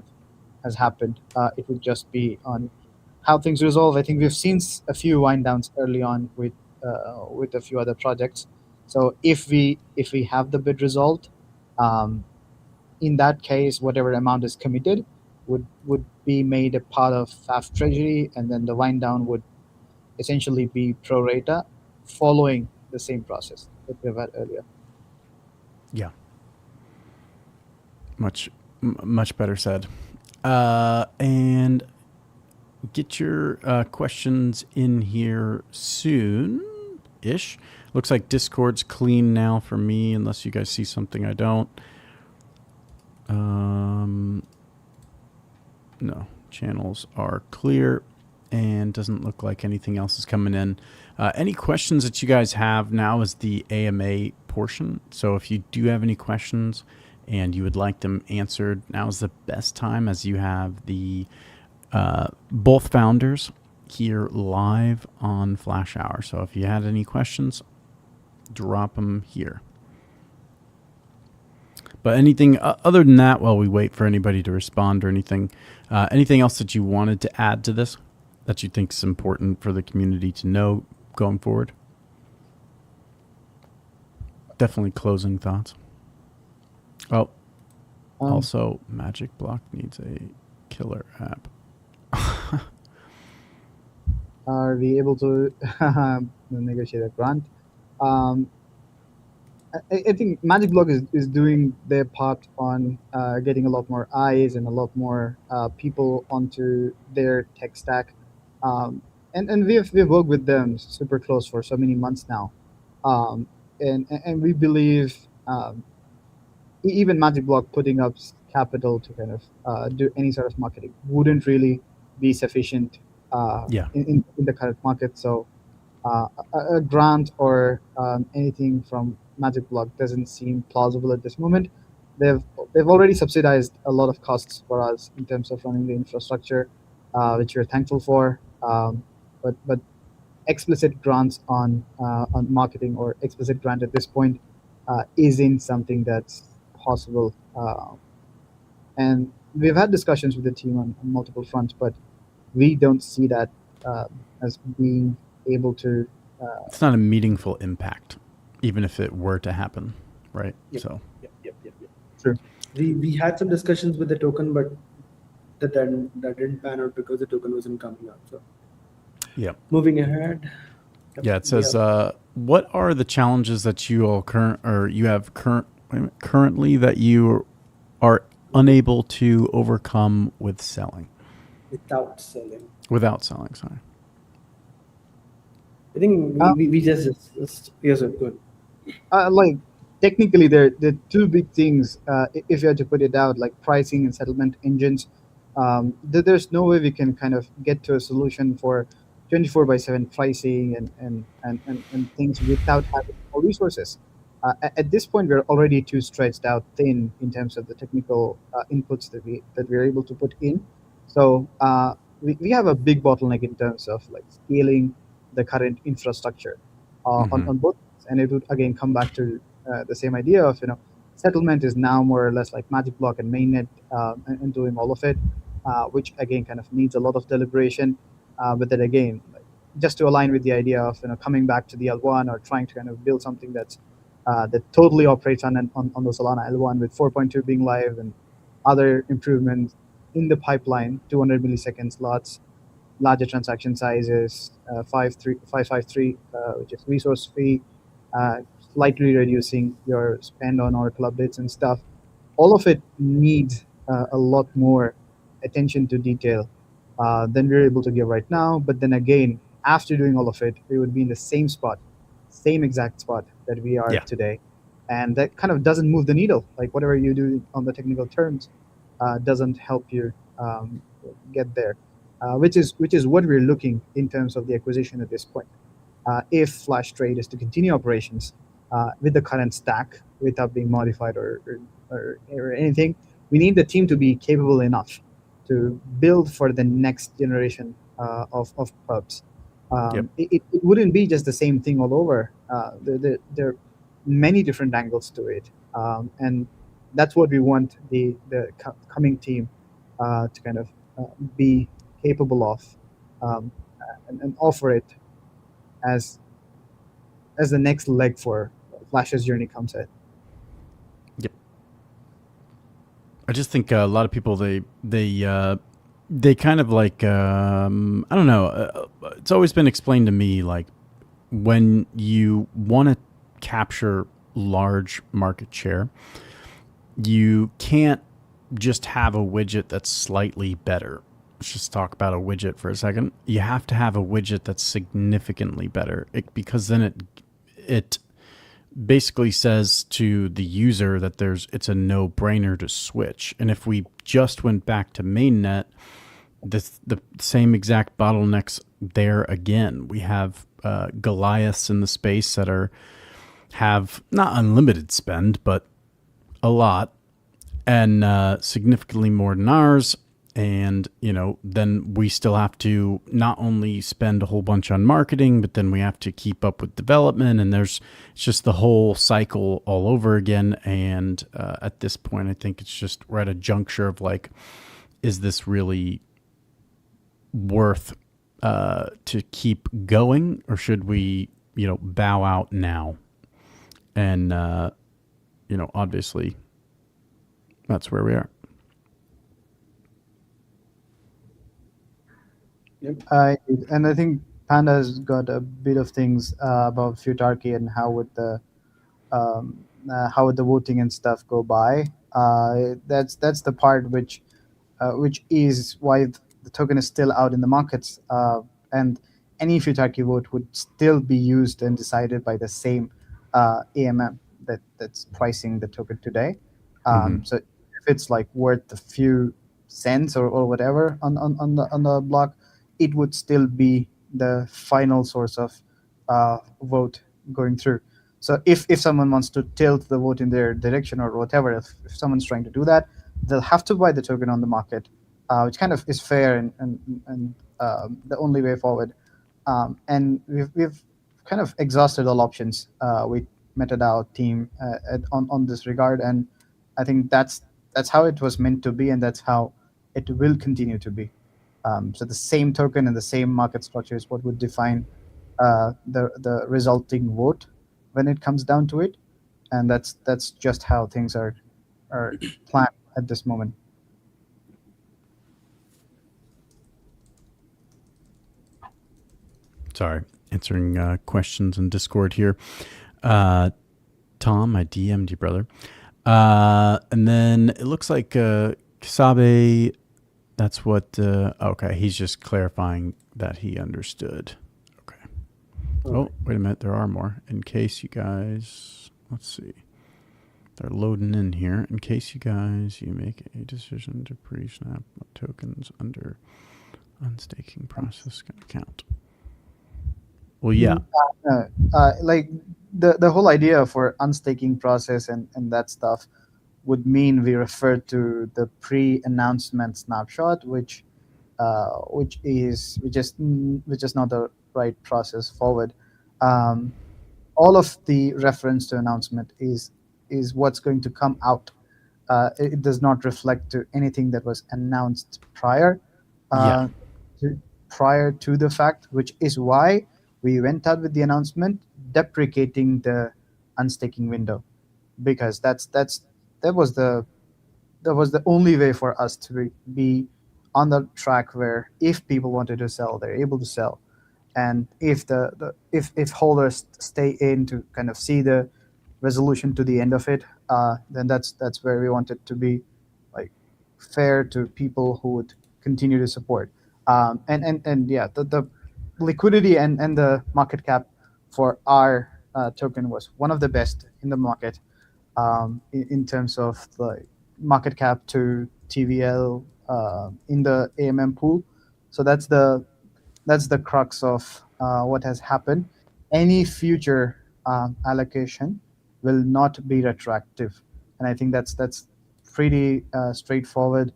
has happened. It would just be on how things resolve. I think we've seen a few wind downs early on with a few other projects. So if we have the bid resolved, in that case, whatever amount is committed would be made a part of FAF treasury, and then the wind down would essentially be pro rata, following the same process that we've had earlier. Yeah. Much better said. And get your questions in here soon-ish. Looks like Discord's clean now for me, unless you guys see something I don't. No, channels are clear, and doesn't look like anything else is coming in. Any questions that you guys have, now is the AMA portion. So if you do have any questions and you would like them answered, now is the best time, as you have the both founders here live on Flash Hour. So if you had any questions, drop them here. But anything other than that, while we wait for anybody to respond or anything, anything else that you wanted to add to this that you think is important for the community to know going forward? Definitely closing thoughts. Oh, also Magic Block needs a killer app. Are we able to negotiate a grant? I think Magic Block is doing their part on getting a lot more eyes and a lot more people onto their tech stack. And we've worked with them super close for so many months now. And we believe even Magic Block putting up capital to kind of do any sort of marketing wouldn't really be sufficient in the current market. So a grant or anything from Magic Block doesn't seem plausible at this moment. They've already subsidized a lot of costs for us in terms of running the infrastructure, which we're thankful for. But explicit grants on marketing, or explicit grant at this point isn't something that's possible. And we've had discussions with the team on multiple fronts, but we don't see that as being able to. It's not a meaningful impact, even if it were to happen, right? Yep. So. Yep. True. We had some discussions with the token, but that didn't pan out because the token wasn't coming out. So. Yeah. Moving ahead. Yeah, it says, what are the challenges that you all currently that you are unable to overcome with selling? without selling. Without selling, sorry. I think Uh, we just yes, sir, good. like technically, there are two big things. If you had to put it out, like pricing and settlement engines, there's no way we can kind of get to a solution for 24/7 pricing and things without having more resources. At this point, we're already too stretched out thin in terms of the technical inputs that we're able to put in. So we have a big bottleneck in terms of like scaling the current infrastructure on both, and it would again come back to the same idea of settlement is now more or less like Magic Block and Mainnet and doing all of it, which again kind of needs a lot of deliberation. But then again, like, just to align with the idea of coming back to the L1 or trying to kind of build something that totally operates on the Solana L1 with 4.2 being live and other improvements in the pipeline, 200 millisecond slots, larger transaction sizes, 553, which is resource fee, uh, slightly reducing your spend on Oracle updates and stuff. All of it needs a lot more attention to detail than we're able to give right now. But then again, after doing all of it, we would be in the same spot, same exact spot that we are Yeah. today. And that kind of doesn't move the needle. Like whatever you do on the technical terms doesn't help you get there, which is what we're looking in terms of the acquisition at this point. If Flash Trade is to continue operations with the current stack without being modified or anything, we need the team to be capable enough to build for the next generation of pubs. Yep. It wouldn't be just the same thing all over. There are many different angles to it, and that's what we want the coming team to kind of be capable of, um, and offer it as the next leg for Flash's journey comes in. Yep. I just think a lot of people they kind of like I don't know. It's always been explained to me like when you want to capture large market share, you can't just have a widget that's slightly better. Let's just talk about a widget for a second. You have to have a widget that's significantly better because then it basically says to the user that it's a no-brainer to switch. And if we just went back to mainnet, the same exact bottlenecks there again. We have Goliaths in the space that have not unlimited spend, but a lot, and significantly more than ours. And, then we still have to not only spend a whole bunch on marketing, but then we have to keep up with development. And it's just the whole cycle all over again. And at this point, I think it's just we're at a juncture of like, is this really worth to keep going, or should we, bow out now? And, obviously that's where we are. Yep. And I think Panda's got a bit of things about Futarchy and how would the voting and stuff go by. That's the part which is why the token is still out in the markets, and any Futarchy vote would still be used and decided by the same AMM that's pricing the token today. So if it's like worth a few cents or whatever on the block, it would still be the final source of vote going through. So if someone wants to tilt the vote in their direction or whatever, if someone's trying to do that, they'll have to buy the token on the market, which kind of is fair and the only way forward. And we've kind of exhausted all options with MetaDAO team on this regard, and I think that's how it was meant to be, and that's how it will continue to be. So the same token and the same market structure is what would define the resulting vote when it comes down to it, and that's just how things are planned at this moment. Sorry, answering questions in Discord here. Tom, I DM'd you, brother. And then it looks like Kasabe That's what. Okay, he's just clarifying that he understood. Okay. Oh, wait a minute. There are more. In case you guys, let's see. They're loading in here. In case you make a decision to pre-snap tokens under unstaking process can count. Well, yeah. Like the whole idea for unstaking process and that stuff would mean we refer to the pre-announcement snapshot, which is not the right process forward. All of the reference to announcement is what's going to come out. It does not reflect to anything that was announced prior Yeah. prior to the fact, which is why we went out with the announcement deprecating the unstaking window, because that was the only way for us to be on the track where if people wanted to sell, they're able to sell, and if if holders stay in to kind of see the resolution to the end of it, then that's where we want it to be, like, fair to people who would continue to support. And yeah, the liquidity and the market cap for our token was one of the best in the market, in terms of the market cap to TVL in the AMM pool. So that's the crux of what has happened. Any future allocation will not be retroactive, and I think that's pretty straightforward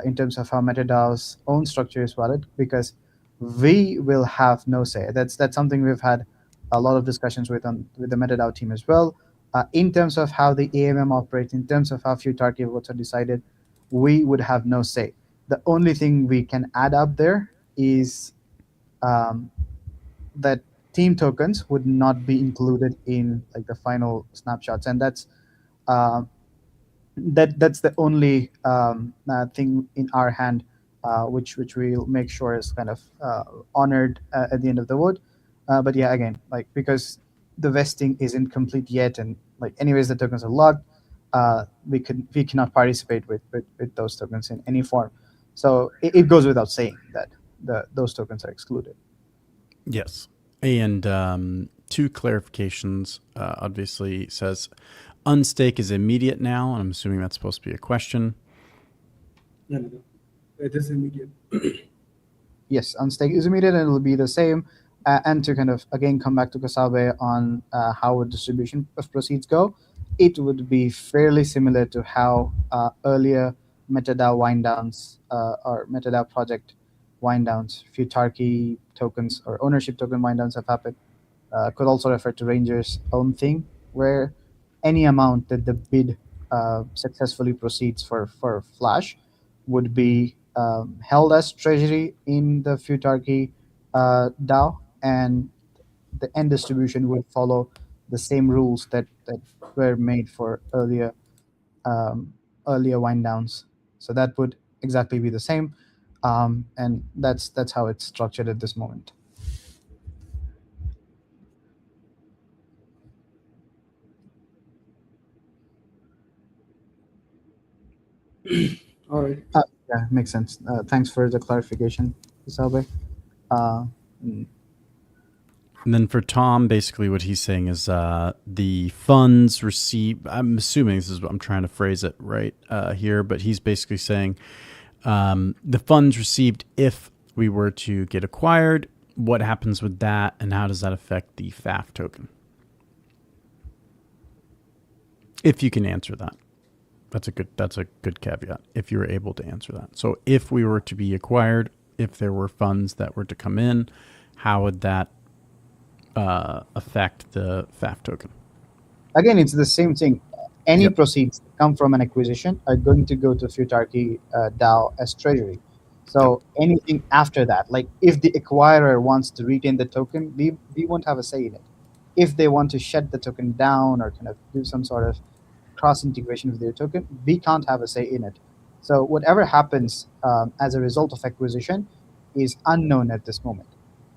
in terms of how MetaDAO's own structure is valid, because we will have no say. That's something we've had a lot of discussions with the MetaDAO team as well. In terms of how the AMM operates, in terms of how Futarchy votes are decided, we would have no say. The only thing we can add up there is that team tokens would not be included in, like, the final snapshots, and that's the only thing in our hand, which we'll make sure is kind of honored at the end of the vote. But yeah, again, like, because the vesting isn't complete yet, and, like, anyways, the tokens are locked, we cannot participate with those tokens in any form. So it goes without saying that those tokens are excluded. Yes. And two clarifications. Obviously says unstake is immediate now, and I'm assuming that's supposed to be a question. No. It is immediate. Yes, unstake is immediate, and it will be the same. And to kind of, again, come back to Kasabe on how would distribution of proceeds go, it would be fairly similar to how earlier MetaDAO wind downs or MetaDAO project wind downs, Futarchy tokens or ownership token wind downs have happened. Could also refer to Ranger's own thing, where any amount that the bid successfully proceeds for Flash would be held as treasury in the Futarchy DAO, and the end distribution would follow the same rules that were made for earlier wind downs. So that would exactly be the same, and that's how it's structured at this moment. All right. Yeah, makes sense. Thanks for the clarification, Isabe. And then for Tom, basically what he's saying is the funds received, I'm assuming this is what I'm trying to phrase it right here, but he's basically saying the funds received if we were to get acquired, what happens with that, and how does that affect the FAF token? If you can answer that. That's a good caveat, if you were able to answer that. So if we were to be acquired, if there were funds that were to come in, how would that affect the FAF token? Again, it's the same thing. Any proceeds that come from an acquisition are going to go to Futarchy DAO as treasury. So anything after that, like if the acquirer wants to retain the token, we won't have a say in it. If they want to shut the token down or kind of do some sort of cross integration with their token, we can't have a say in it. So whatever happens as a result of acquisition is unknown at this moment.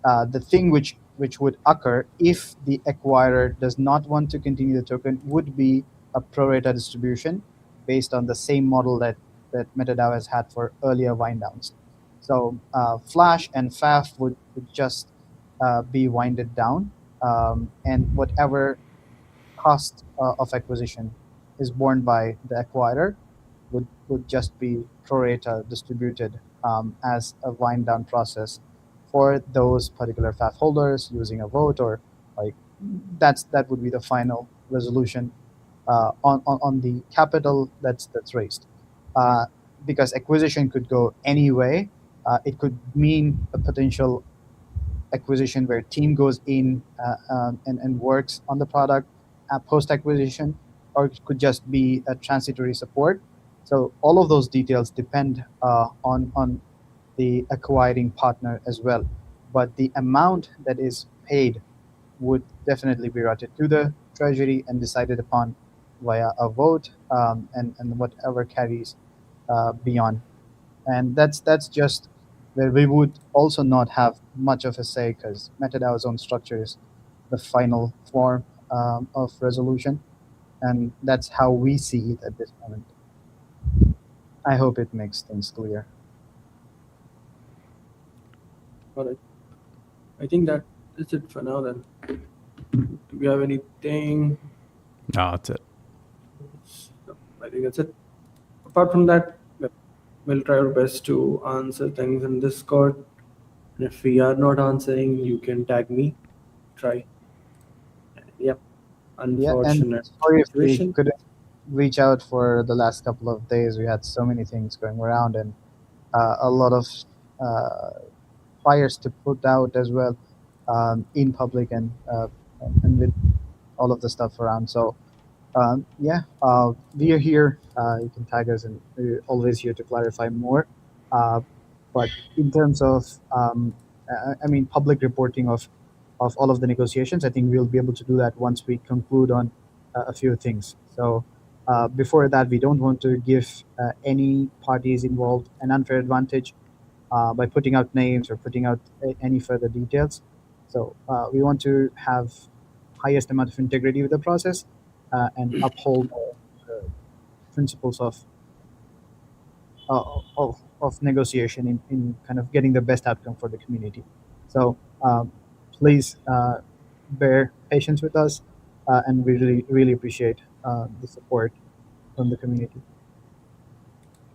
The thing which would occur if the acquirer does not want to continue the token would be a pro rata distribution based on the same model that that MetaDAO has had for earlier wind downs. So Flash and FAF would just be winded down, and whatever cost of acquisition is borne by the acquirer would just be pro rata distributed as a wind down process for those particular FAF holders using a vote, or like that would be the final resolution on the capital that's raised. Because acquisition could go any way. It could mean a potential acquisition where team goes in and works on the product post acquisition, or it could just be a transitory support. So all of those details depend on the acquiring partner as well. But the amount that is paid would definitely be routed to the treasury and decided upon via a vote, and whatever carries beyond. And that's just where we would also not have much of a say, because MetaDAO's own structure is the final form of resolution, and that's how we see it at this moment. I hope it makes things clear. All right. I think that is it for now then. Do we have anything? No, that's it. No, I think that's it. Apart from that, we'll try our best to answer things in Discord. And if we are not answering, you can tag me. Try. Yep. Yeah, and Unfortunate sorry if we situation. couldn't reach out for the last couple of days. We had so many things going around, and a lot of fires to put out as well, in public and with all of the stuff around. So yeah, we are here. You can tag us, and we're always here to clarify more. But in terms of, I mean, public reporting of all of the negotiations, I think we'll be able to do that once we conclude on a few things. So before that, we don't want to give any parties involved an unfair advantage by putting out names or putting out any further details. So we want to have highest amount of integrity with the process and uphold the principles of negotiation in kind of getting the best outcome for the community. So please bear patience with us, and we really appreciate the support from the community.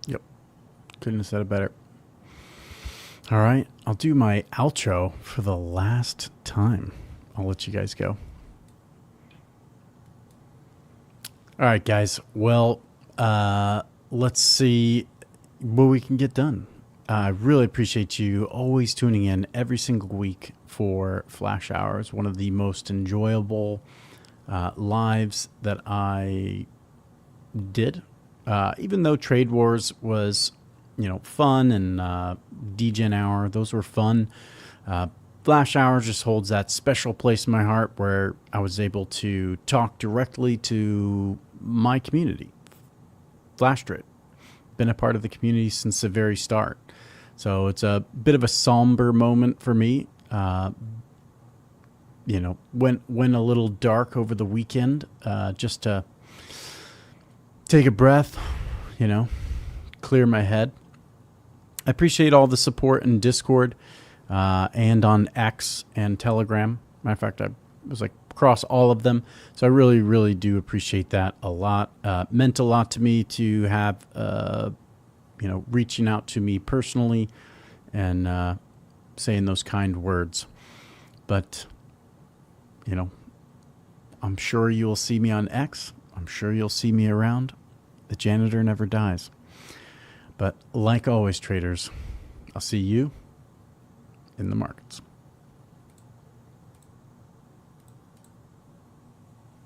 Yep. Couldn't have said it better. All right. I'll do my outro for the last time. I'll let you guys go. All right, guys. Well, let's see what we can get done. I really appreciate you always tuning in every single week for Flash Hours, one of the most enjoyable lives that I did. Even though Trade Wars was, fun, and Degen Hour, those were fun. Flash Hours just holds that special place in my heart where I was able to talk directly to my community. Flash Trade. Been a part of the community since the very start. So it's a bit of a somber moment for me. Went a little dark over the weekend, just to take a breath, clear my head. I appreciate all the support in Discord and on X and Telegram. Matter of fact, I was across all of them. So I really, really do appreciate that a lot. Meant a lot to me to have, reaching out to me personally and saying those kind words. But, I'm sure you'll see me on X. I'm sure you'll see me around. The janitor never dies. But like always, traders, I'll see you in the markets.